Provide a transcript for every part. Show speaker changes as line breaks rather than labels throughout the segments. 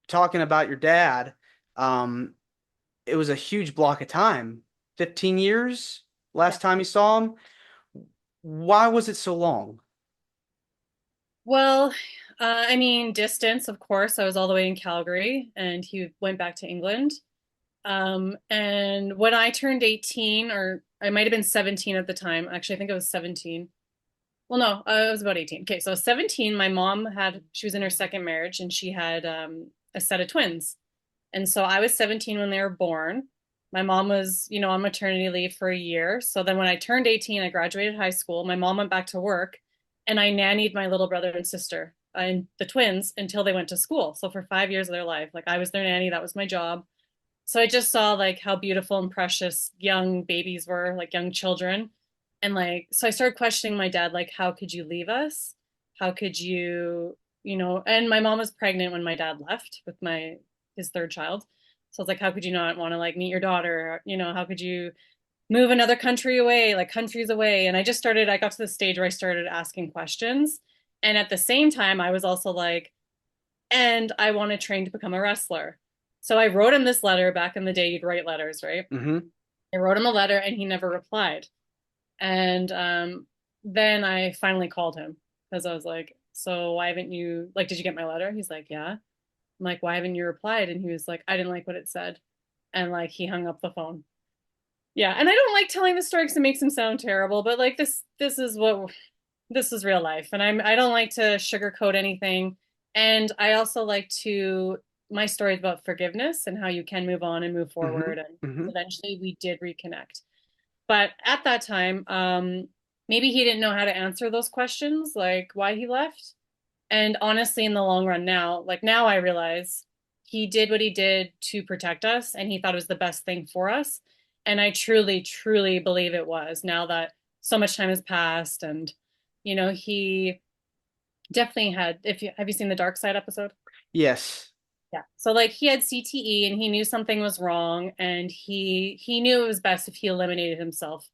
talking about your dad, um, it was a huge block of time. 15 years
Yeah.
last time you saw him. Why was it so long?
Well, I mean, distance, of course. I was all the way in Calgary and he went back to England. And when I turned 18, or I might have been 17 at the time, actually, I think I was 17. Well, no, I was about 18. Okay, so 17, my mom she was in her second marriage and she had a set of twins. And so I was 17 when they were born. My mom was, on maternity leave for a year. So then when I turned 18, I graduated high school. My mom went back to work and I nannied my little brother and sister and the twins until they went to school. So for 5 years of their life, like I was their nanny, that was my job. So I just saw like how beautiful and precious young babies were, like young children. And like, so I started questioning my dad, like, how could you leave us? How could and my mom was pregnant when my dad left with his third child. So I was like, how could you not want to like meet your daughter? How could you move another country away, like countries away? And I got to the stage where I started asking questions. And at the same time, I was also like, and I want to train to become a wrestler. So I wrote him this letter. Back in the day, you'd write letters, right?
Hmm.
I wrote him a letter and he never replied. And then I finally called him because I was like, so why haven't you, like, did you get my letter? He's like, yeah. I'm like, why haven't you replied? And he was like, I didn't like what it said. And like, he hung up the phone. Yeah. And I don't like telling the story because it makes him sound terrible, but like this is real life. And I don't like to sugarcoat anything. And I also like my story is about forgiveness and how you can move on and move
Hmm.
forward. And
Hmm.
eventually we did reconnect. But at that time, maybe he didn't know how to answer those questions, like why he left. And honestly, in the long run now, like now I realize he did what he did to protect us and he thought it was the best thing for us. And I truly, truly believe it was now that so much time has passed. And, he definitely have you seen the Dark Side episode?
Yes.
Yeah. So like he had CTE and he knew something was wrong and he knew it was best if he eliminated himself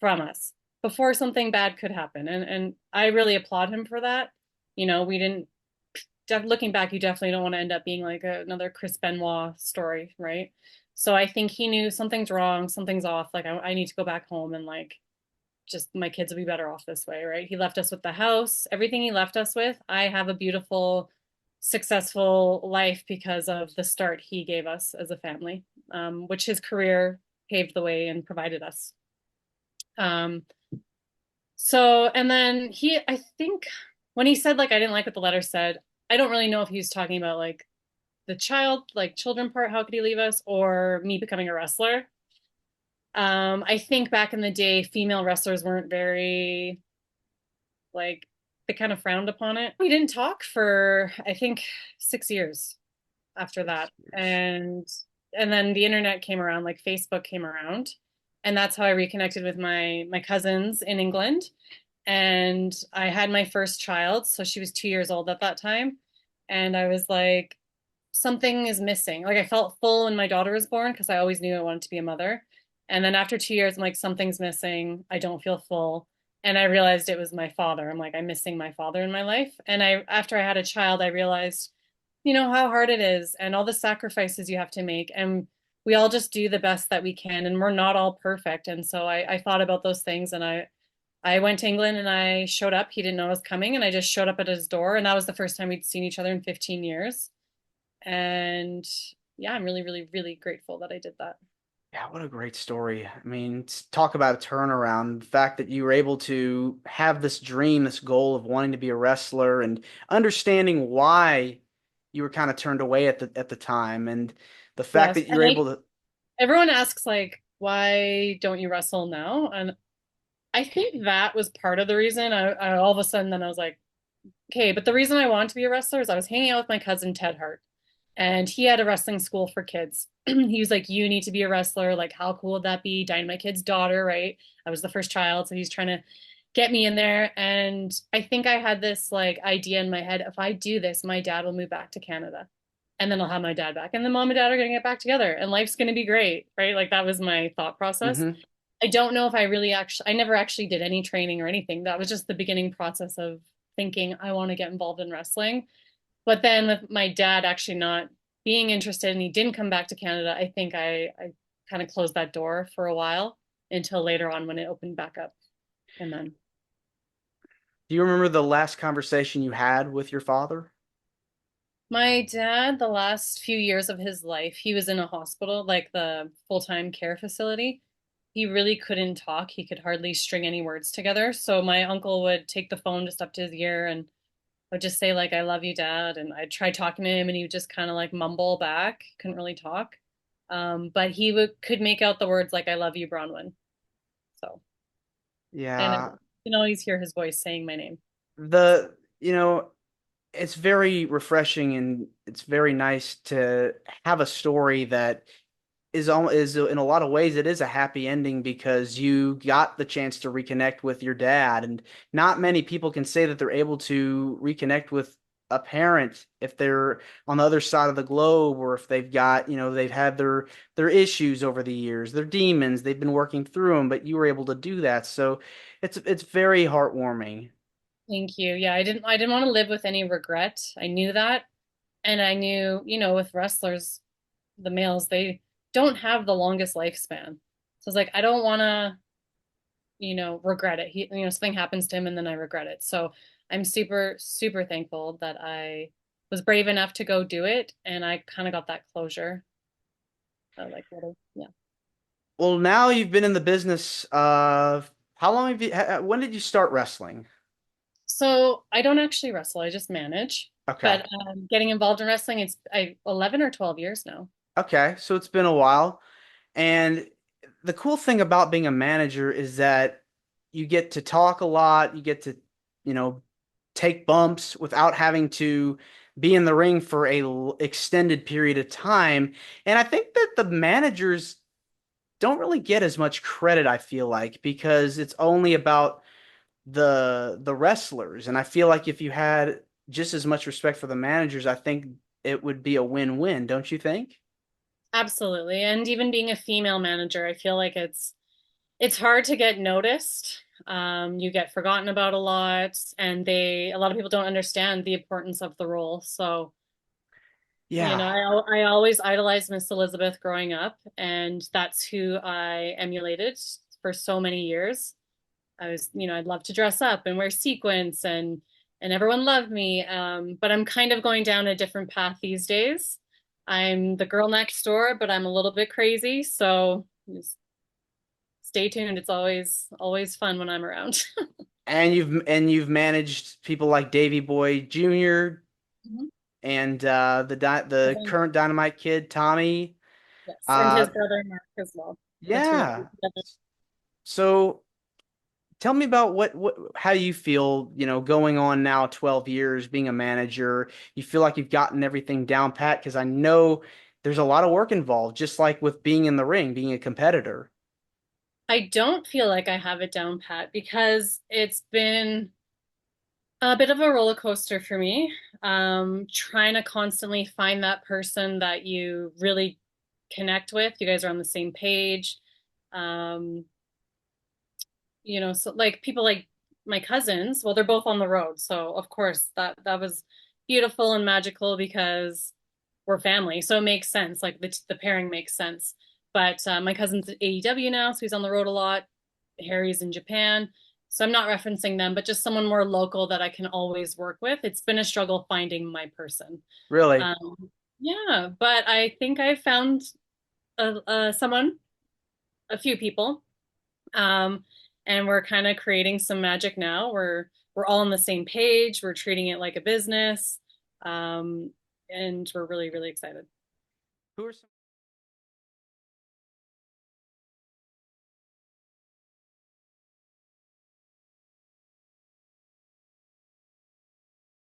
from us before something bad could happen. And I really applaud him for that. We didn't looking back, you definitely don't want to end up being like another Chris Benoit story, right? So I think he knew something's wrong, something's off. Like I need to go back home and like just my kids will be better off this way, right? He left us with the house, everything he left us with. I have a beautiful, successful life because of the start he gave us as a family, which his career paved the way and provided us. Um, and then I think when he said, like, I didn't like what the letter said, I don't really know if he was talking about like like children part, how could he leave us, or me becoming a wrestler. I think back in the day, female wrestlers weren't very, like, they kind of frowned upon it. We didn't talk for, I think, 6 years after that.
6 years.
And then the internet came around, like Facebook came around, and that's how I reconnected with my cousins in England. And I had my first child, so she was 2 years old at that time, and I was like, something is missing. Like I felt full when my daughter was born because I always knew I wanted to be a mother. And then after 2 years, I'm like, something's missing. I don't feel full. And I realized it was my father. I'm like, I'm missing my father in my life. And after I had a child, I realized, how hard it is and all the sacrifices you have to make. And we all just do the best that we can. And we're not all perfect. And so I thought about those things and I went to England and I showed up. He didn't know I was coming. And I just showed up at his door. And that was the first time we'd seen each other in 15 years. And yeah, I'm really, really, really grateful that I did that.
Yeah, what a great story. I mean, talk about a turnaround. The fact that you were able to have this dream, this goal of wanting to be a wrestler and understanding why you were kind of turned away at the time and the fact
Yes.
that you
And
were able to.
everyone asks like, why don't you wrestle now? And I think that was part of the reason I all of a sudden then I was like, okay, but the reason I wanted to be a wrestler is I was hanging out with my cousin Ted Hart and he had a wrestling school for kids. He was like, you need to be a wrestler. Like, how cool would that be? Dynamite Kid's daughter, right? I was the first child. So he's trying to get me in there. And I think I had this like idea in my head, if I do this, my dad will move back to Canada. And then I'll have my dad back. And then mom and dad are going to get back together and life's going to be great, right? Like that was my thought process.
Hmm.
I don't know if I really I never actually did any training or anything. That was just the beginning process of thinking I want to get involved in wrestling. But then with my dad actually not being interested and he didn't come back to Canada, I think I kind of closed that door for a while until later on when it opened back up. And then
Do you remember the last conversation you had with your father?
my dad, the last few years of his life, he was in a hospital, like the full-time care facility. He really couldn't talk. He could hardly string any words together. So my uncle would take the phone just up to his ear and I would just say like, "I love you, Dad." And I'd try talking to him and he would just kind of like mumble back. Couldn't really talk. But he could make out the words like, "I love you, Bronwyn." So, and I
Yeah,
can always hear his voice saying my name.
the you know it's very refreshing and it's very nice to have a story that is in a lot of ways it is a happy ending because you got the chance to reconnect with your dad, and not many people can say that they're able to reconnect with a parent if they're on the other side of the globe, or if they've got, they've had their issues over the years, their demons, they've been working through them, but you were able to do that. So it's very heartwarming.
Thank you. Yeah, I didn't want to live with any regret. I knew that. And I knew, with wrestlers, the males, they don't have the longest lifespan. So I was like, I don't want to, regret it. Something happens to him and then I regret it. So I'm super, super thankful that I was brave enough to go do it. And I kind of got that closure. Like, yeah.
Well, now you've been in the business of how long have you, when did you start wrestling?
So I don't actually wrestle. I just manage.
Okay.
But getting involved in wrestling, it's 11 or 12 years now.
Okay, so it's been a while. And the cool thing about being a manager is that you get to talk a lot, you get to, you know, take bumps without having to be in the ring for a extended period of time. And I think that the managers don't really get as much credit, I feel like, because it's only about the wrestlers. And I feel like if you had just as much respect for the managers, I think it would be a win-win, don't you think?
Absolutely. And even being a female manager, I feel like it's hard to get noticed. You get forgotten about a lot, and a lot of people don't understand the importance of the role. So,
Yeah.
I always idolized Miss Elizabeth growing up, and that's who I emulated for so many years. I'd love to dress up and wear sequins and everyone loved me. But I'm kind of going down a different path these days. I'm the girl next door, but I'm a little bit crazy, so just stay tuned. It's always fun when I'm around.
And you've managed people like Davy Boy Jr.
Mhm.
and the current Dynamite Kid Tommy.
Yes, and
Uh,
his brother Mark as well. The two of them
yeah.
together.
So tell me about what how you feel, going on now 12 years being a manager. You feel like you've gotten everything down pat because I know there's a lot of work involved, just like with being in the ring, being a competitor.
I don't feel like I have it down pat because it's been a bit of a roller coaster for me. Trying to constantly find that person that you really connect with. You guys are on the same page. Um, so like people like my cousins, well, they're both on the road. So of course that was beautiful and magical because we're family. So it makes sense. Like the pairing makes sense. But my cousin's at AEW now, so he's on the road a lot. Harry's in Japan. So I'm not referencing them, but just someone more local that I can always work with. It's been a struggle finding my person.
Really.
Um, yeah, but I think I found someone, a few people, um, and we're kind of creating some magic now. We're all on the same page. We're treating it like a business, um, and we're really, really excited.
Who are some